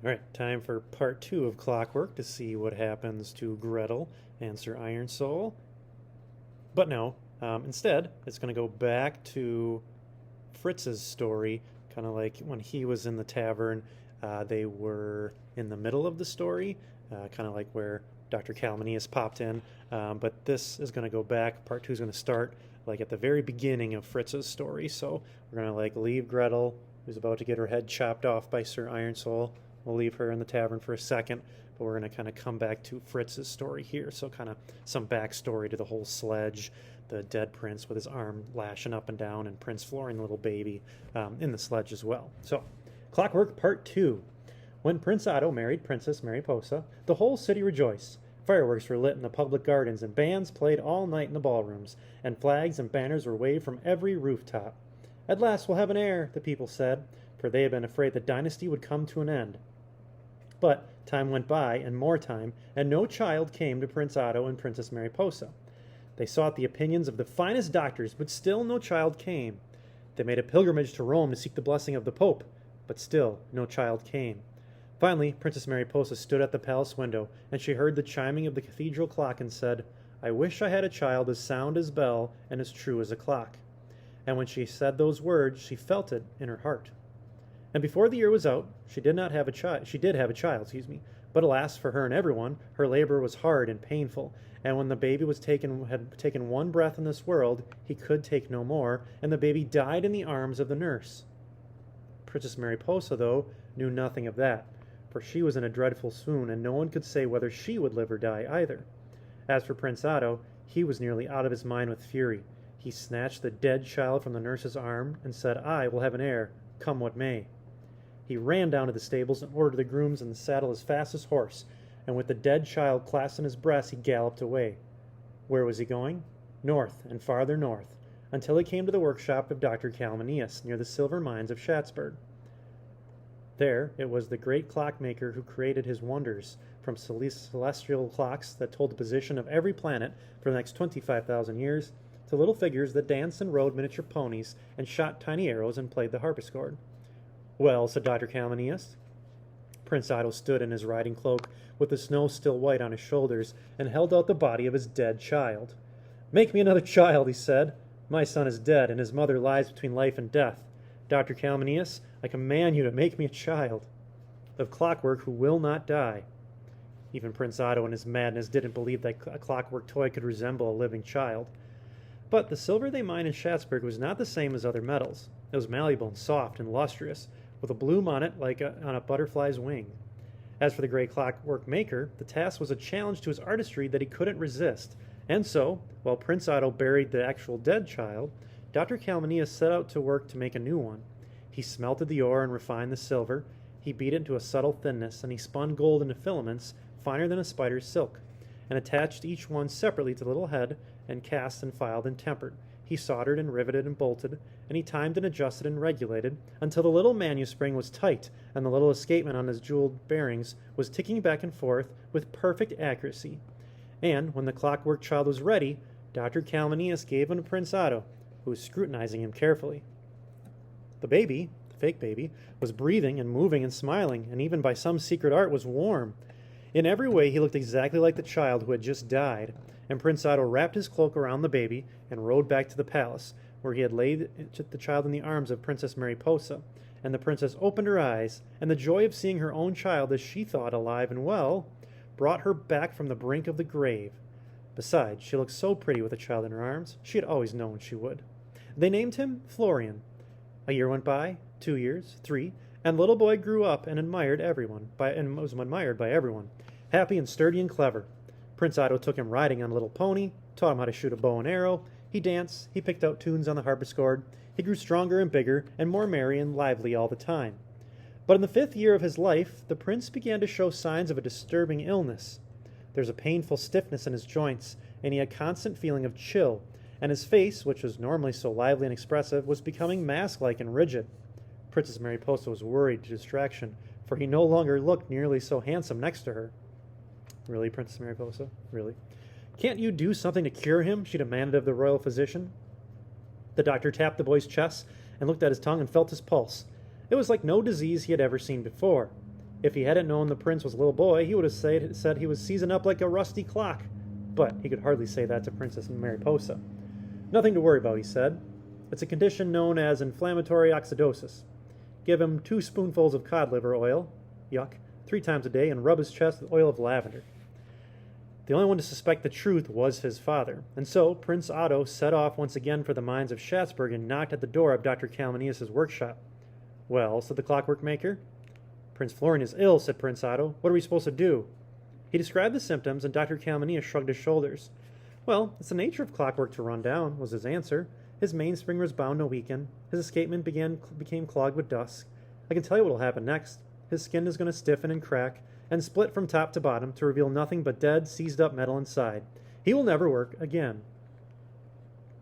All right, time for part two of Clockwork to see what happens to Gretel and Sir Ironsoul. But no, instead, it's going to go back to Fritz's story, kind of like when he was in the tavern. They were in the middle of the story, kind of like where Dr. Calminius popped in. But this is going to go back. Part two is going to start like at the very beginning of Fritz's story. So we're going to like leave Gretel, who's about to get her head chopped off by Sir Ironsoul. We'll leave her in the tavern for a second, but we're going to kind of come back to Fritz's story here. So kind of some backstory to the whole sledge, the dead prince with his arm lashing up and down, and Prince flooring the little baby in the sledge as well. So, Clockwork Part 2. When Prince Otto married Princess Mariposa, the whole city rejoiced. Fireworks were lit in the public gardens, and bands played all night in the ballrooms, and flags and banners were waved from every rooftop. At last we'll have an heir, the people said, for they had been afraid the dynasty would come to an end. But time went by, and more time, and no child came to Prince Otto and Princess Mariposa. They sought the opinions of the finest doctors, but still no child came. They made a pilgrimage to Rome to seek the blessing of the Pope, but still no child came. Finally, Princess Mariposa stood at the palace window, and she heard the chiming of the cathedral clock and said, "I wish I had a child as sound as bell and as true as a clock." And when she said those words, she felt it in her heart. And before the year was out, she did have a child, but alas for her and everyone, her labor was hard and painful, and when the baby had taken one breath in this world, he could take no more, and the baby died in the arms of the nurse. Princess Mariposa, though, knew nothing of that, for she was in a dreadful swoon, and no one could say whether she would live or die either. As for Prince Otto, he was nearly out of his mind with fury. He snatched the dead child from the nurse's arm and said, "I will have an heir, come what may." He ran down to the stables and ordered the grooms and saddle his fastest horse, and with the dead child clasped in his breast, he galloped away. Where was he going? North, and farther north, until he came to the workshop of Dr. Calminius, near the silver mines of Schatzberg. There it was the great clockmaker who created his wonders, from celestial clocks that told the position of every planet for the next 25,000 years, to little figures that danced and rode miniature ponies and shot tiny arrows and played the harpsichord. "Well," said Dr. Calminius. Prince Otto stood in his riding cloak, with the snow still white on his shoulders, and held out the body of his dead child. "Make me another child," he said. "My son is dead, and his mother lies between life and death. Dr. Calminius, I command you to make me a child of clockwork who will not die." Even Prince Otto in his madness didn't believe that a clockwork toy could resemble a living child. But the silver they mined in Schatzberg was not the same as other metals. It was malleable and soft and lustrous, with a bloom on it like on a butterfly's wing. As for the great clockwork maker, the task was a challenge to his artistry that he couldn't resist, and so, while Prince Otto buried the actual dead child, Dr. Calminius set out to work to make a new one. He smelted the ore and refined the silver, he beat it into a subtle thinness, and he spun gold into filaments finer than a spider's silk, and attached each one separately to the little head, and cast and filed and tempered. He soldered and riveted and bolted, and he timed and adjusted and regulated, until the little manuspring was tight, and the little escapement on his jeweled bearings was ticking back and forth with perfect accuracy. And when the clockwork child was ready, Dr. Calminius gave him to Prince Otto, who was scrutinizing him carefully. The baby, the fake baby, was breathing and moving and smiling, and even by some secret art was warm. In every way he looked exactly like the child who had just died, and Prince Otto wrapped his cloak around the baby and rode back to the palace, where he had laid the child in the arms of Princess Mariposa. And the princess opened her eyes, and the joy of seeing her own child, as she thought, alive and well, brought her back from the brink of the grave. Besides, she looked so pretty with a child in her arms, she had always known she would. They named him Florian. A year went by, 2 years, 3, and the little boy grew up and was admired by everyone, happy and sturdy and clever. Prince Otto took him riding on a little pony, taught him how to shoot a bow and arrow. He danced, he picked out tunes on the harpsichord. He grew stronger and bigger and more merry and lively all the time. But in the 5th year of his life, the prince began to show signs of a disturbing illness. There was a painful stiffness in his joints, and he had a constant feeling of chill, and his face, which was normally so lively and expressive, was becoming mask-like and rigid. Princess Mariposa was worried to distraction, for he no longer looked nearly so handsome next to her. "Really, Princess Mariposa? Really? Can't you do something to cure him?" she demanded of the royal physician. The doctor tapped the boy's chest and looked at his tongue and felt his pulse. It was like no disease he had ever seen before. If he hadn't known the prince was a little boy, he would have said he was seizing up like a rusty clock. But he could hardly say that to Princess Mariposa. Nothing to worry about, he said. It's a condition known as inflammatory acidosis. Give him 2 spoonfuls of cod liver oil, yuck, 3 times a day, and rub his chest with oil of lavender. The only one to suspect the truth was his father, and so Prince Otto set off once again for the mines of Schatzberg and knocked at the door of Dr. Calminius' workshop. Well, said the clockwork maker. Prince Florian is ill, said Prince Otto. What are we supposed to do? He described the symptoms, and Dr. Calminius shrugged his shoulders. Well, it's the nature of clockwork to run down, was his answer. His mainspring was bound to weaken. His escapement became clogged with dust. I can tell you what will happen next. His skin is going to stiffen and crack, and split from top to bottom to reveal nothing but dead, seized-up metal inside. He will never work again.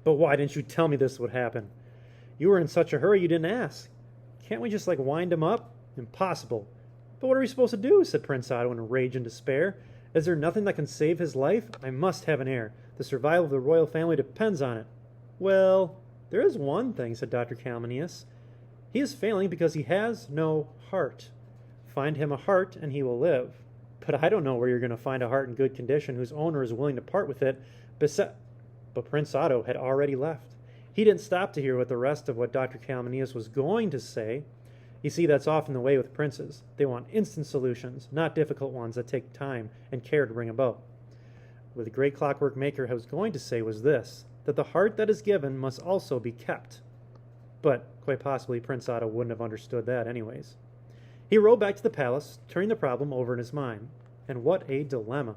But why didn't you tell me this would happen? You were in such a hurry you didn't ask. Can't we just, wind him up? Impossible. But what are we supposed to do? Said Prince Otto in rage and despair. Is there nothing that can save his life? I must have an heir. The survival of the royal family depends on it. Well, there is one thing, said Dr. Calminius. He is failing because he has no heart. Find him a heart, and he will live. But I don't know where you're going to find a heart in good condition whose owner is willing to part with it. But Prince Otto had already left. He didn't stop to hear what the rest of what Dr. Calminius was going to say. You see, that's often the way with princes. They want instant solutions, not difficult ones that take time and care to bring about. What the great clockwork maker was going to say was this, that the heart that is given must also be kept. But quite possibly Prince Otto wouldn't have understood that anyways. He rode back to the palace, turning the problem over in his mind. And what a dilemma.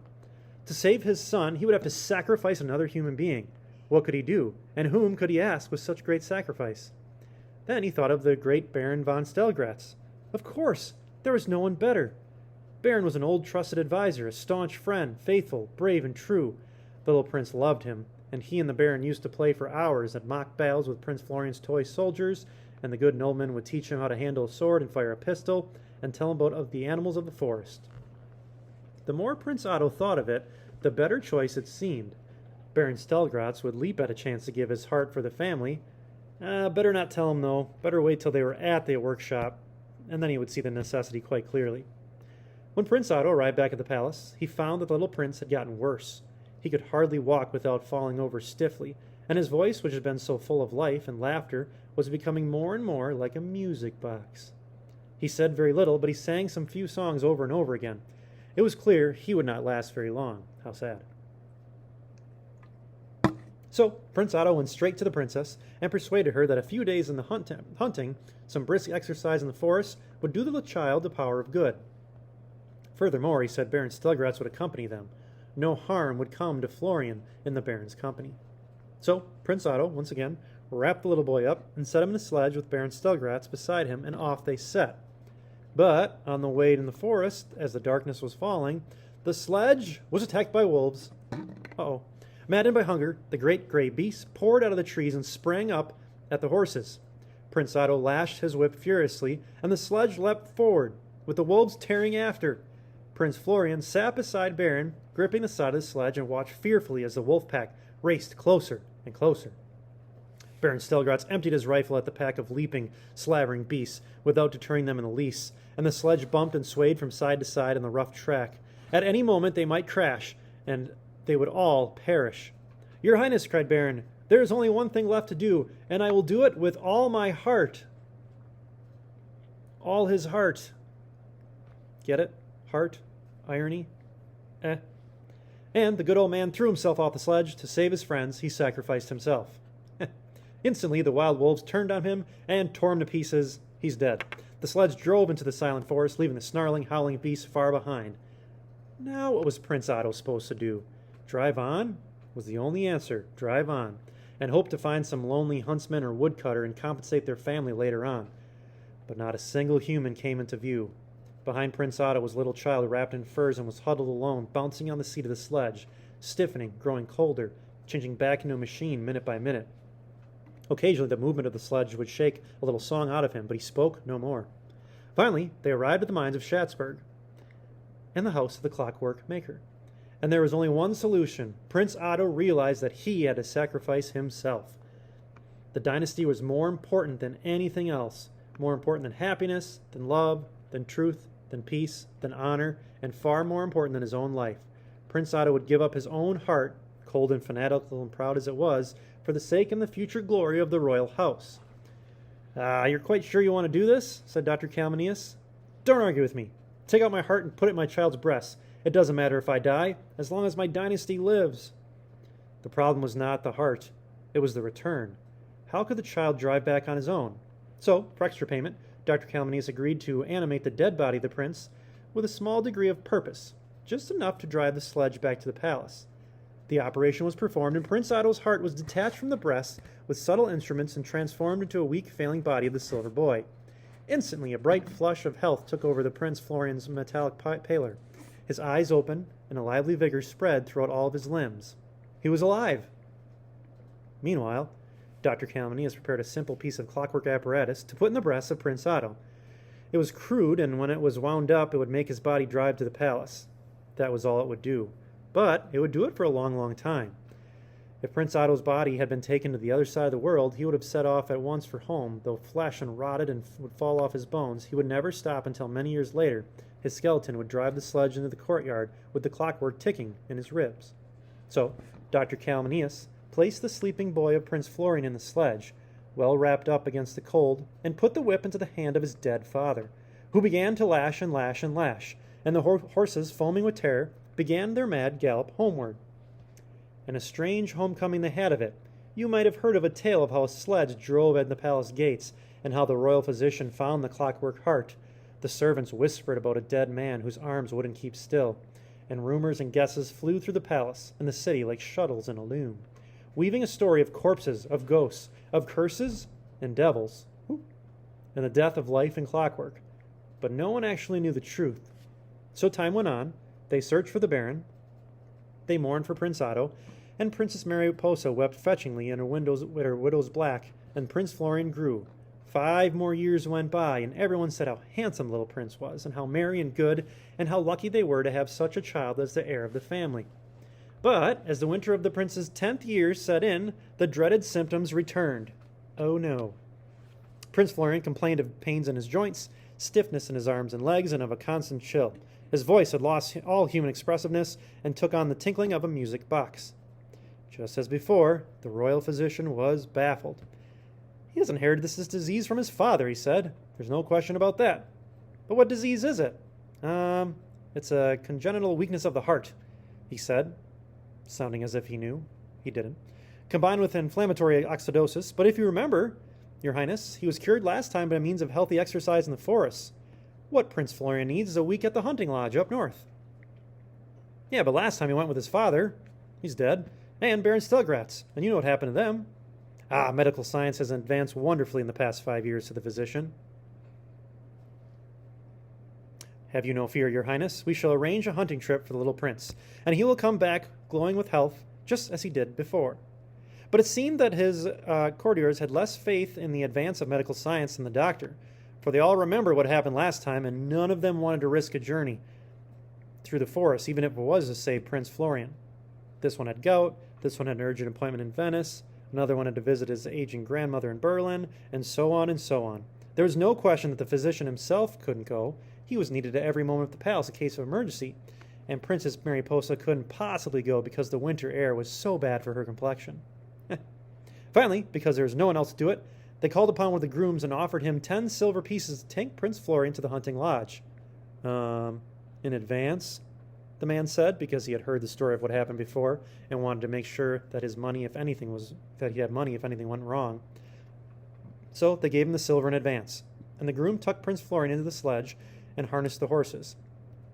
To save his son, he would have to sacrifice another human being. What could he do? And whom could he ask with such great sacrifice? Then he thought of the great Baron von Stelgratz. Of course, there was no one better. Baron was an old trusted advisor, a staunch friend, faithful, brave, and true. The little prince loved him, and he and the Baron used to play for hours at mock battles with Prince Florian's toy soldiers, and the good nobleman would teach him how to handle a sword and fire a pistol, and tell him about the animals of the forest. The more Prince Otto thought of it, the better choice it seemed. Baron Stelgratz would leap at a chance to give his heart for the family. Better not tell him, though. Better wait till they were at the workshop, and then he would see the necessity quite clearly. When Prince Otto arrived back at the palace, he found that the little prince had gotten worse. He could hardly walk without falling over stiffly, and his voice, which had been so full of life and laughter, was becoming more and more like a music box. He said very little, but he sang some few songs over and over again. It was clear he would not last very long. How sad. So Prince Otto went straight to the princess and persuaded her that a few days in the hunting, some brisk exercise in the forest, would do the child the power of good. Furthermore, he said Baron Stelgratz would accompany them. No harm would come to Florian in the Baron's company. So Prince Otto, once again, wrapped the little boy up and set him in a sledge with Baron Stelgratz beside him, and off they set. But on the way in the forest, as the darkness was falling, the sledge was attacked by wolves. Uh-oh. Maddened by hunger, the great gray beasts poured out of the trees and sprang up at the horses. Prince Otto lashed his whip furiously, and the sledge leapt forward, with the wolves tearing after. Prince Florian sat beside Baron, gripping the side of the sledge, and watched fearfully as the wolf pack raced closer and closer. Baron Stelgratz emptied his rifle at the pack of leaping, slavering beasts, without deterring them in the least, and the sledge bumped and swayed from side to side on the rough track. At any moment they might crash, and they would all perish. Your Highness, cried Baron, there is only one thing left to do, and I will do it with all my heart. All his heart. Get it? Heart? Irony? And the good old man threw himself off the sledge. To save his friends, he sacrificed himself. Instantly, the wild wolves turned on him and tore him to pieces. He's dead. The sledge drove into the silent forest, leaving the snarling, howling beasts far behind. Now what was Prince Otto supposed to do? Drive on? Was the only answer. Drive on. And hope to find some lonely huntsman or woodcutter and compensate their family later on. But not a single human came into view. Behind Prince Otto was a little child wrapped in furs and was huddled alone, bouncing on the seat of the sledge, stiffening, growing colder, changing back into a machine minute by minute. Occasionally the movement of the sledge would shake a little song out of him, but he spoke no more. Finally, they arrived at the mines of Schatzberg and the house of the clockwork maker. And there was only one solution. Prince Otto realized that he had to sacrifice himself. The dynasty was more important than anything else, more important than happiness, than love, than truth, then peace, then honor, and far more important than his own life. Prince Otto would give up his own heart, cold and fanatical and proud as it was, for the sake and the future glory of the royal house. You're quite sure you want to do this? Said Dr. Calminius. Don't argue with me. Take out my heart and put it in my child's breast. It doesn't matter if I die, as long as my dynasty lives. The problem was not the heart. It was the return. How could the child drive back on his own? So, for extra payment, Dr. Calminius agreed to animate the dead body of the prince with a small degree of purpose, just enough to drive the sledge back to the palace. The operation was performed, and Prince Otto's heart was detached from the breast with subtle instruments and transformed into a weak, failing body of the silver boy. Instantly, a bright flush of health took over the Prince Florian's metallic pallor. His eyes opened, and a lively vigor spread throughout all of his limbs. He was alive. Meanwhile, Dr. Calminius prepared a simple piece of clockwork apparatus to put in the breast of Prince Otto. It was crude, and when it was wound up, it would make his body drive to the palace. That was all it would do. But it would do it for a long, long time. If Prince Otto's body had been taken to the other side of the world, he would have set off at once for home. Though flesh and rotted and would fall off his bones, he would never stop until many years later his skeleton would drive the sledge into the courtyard with the clockwork ticking in his ribs. So, Dr. Calminius placed the sleeping boy of Prince Florian in the sledge, well wrapped up against the cold, and put the whip into the hand of his dead father, who began to lash and lash and lash, and the horses, foaming with terror, began their mad gallop homeward. And a strange homecoming they had of it. You might have heard of a tale of how a sledge drove at the palace gates, and how the royal physician found the clockwork heart. The servants whispered about a dead man whose arms wouldn't keep still, and rumors and guesses flew through the palace and the city like shuttles in a loom, weaving a story of corpses, of ghosts, of curses and devils, and the death of life and clockwork. But no one actually knew the truth. So time went on. They searched for the Baron. They mourned for Prince Otto, and Princess Mariposa wept fetchingly in her widow's black, and Prince Florian grew. 5 more years went by, and everyone said how handsome little Prince was, and how merry and good, and how lucky they were to have such a child as the heir of the family. But as the winter of the prince's 10th year set in, the dreaded symptoms returned. Oh no. Prince Florian complained of pains in his joints, stiffness in his arms and legs, and of a constant chill. His voice had lost all human expressiveness and took on the tinkling of a music box. Just as before, the royal physician was baffled. He has inherited this disease from his father, he said. There's no question about that. But what disease is it? It's a congenital weakness of the heart, he said, sounding as if he knew. He didn't. Combined with inflammatory oxidosis. But if you remember, Your Highness, he was cured last time by means of healthy exercise in the forests. What Prince Florian needs is a week at the hunting lodge up north. Yeah, but last time he went with his father. He's dead. And Baron Stelgratz. And you know what happened to them. Medical science has advanced wonderfully in the past 5 years, said the physician. Have you no fear, Your Highness. We shall arrange a hunting trip for the little prince, and he will come back glowing with health, just as he did before. But it seemed that his courtiers had less faith in the advance of medical science than the doctor, for they all remember what happened last time, and none of them wanted to risk a journey through the forest, even if it was to save Prince Florian. This one had gout, this one had an urgent appointment in Venice, another one had to visit his aging grandmother in Berlin, and so on and so on. There was no question that the physician himself couldn't go. He was needed at every moment at the palace in case of emergency, and Princess Mariposa couldn't possibly go because the winter air was so bad for her complexion. Finally, because there was no one else to do it, they called upon one of the grooms and offered him 10 silver pieces to take Prince Florian to the hunting lodge. In advance, the man said, because he had heard the story of what happened before and wanted to make sure that he had money if anything went wrong. So they gave him the silver in advance, and the groom tucked Prince Florian into the sledge and harnessed the horses.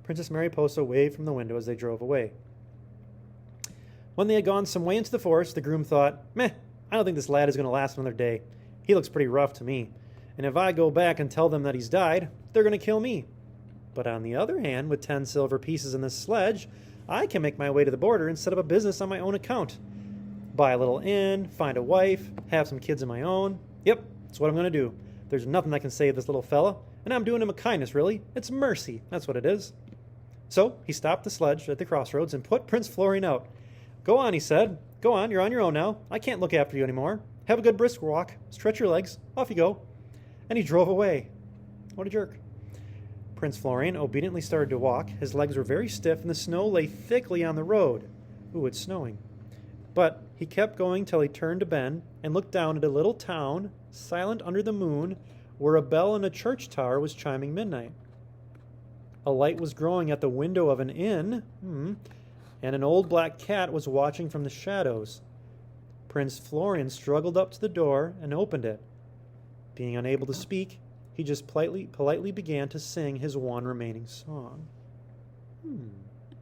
Princess Mariposa waved from the window as they drove away. When they had gone some way into the forest, the groom thought, I don't think this lad is going to last another day. He looks pretty rough to me, and if I go back and tell them that he's died, they're going to kill me. But on the other hand, with 10 silver pieces in this sledge, I can make my way to the border and set up a business on my own account. Buy a little inn, find a wife, have some kids of my own. Yep, that's what I'm going to do. There's nothing that can save this little fella, and I'm doing him a kindness, really. It's mercy, that's what it is. So he stopped the sledge at the crossroads and put Prince Florian out. Go on, he said. Go on, you're on your own now. I can't look after you anymore. Have a good brisk walk, stretch your legs, off you go. And he drove away. What a jerk. Prince Florian obediently started to walk. His legs were very stiff, and the snow lay thickly on the road. Ooh, it's snowing. But he kept going till he turned a bend and looked down at a little town, silent under the moon, where a bell in a church tower was chiming midnight. A light was growing at the window of an inn, and an old black cat was watching from the shadows. Prince Florian struggled up to the door and opened it. Being unable to speak, he just politely began to sing his one remaining song.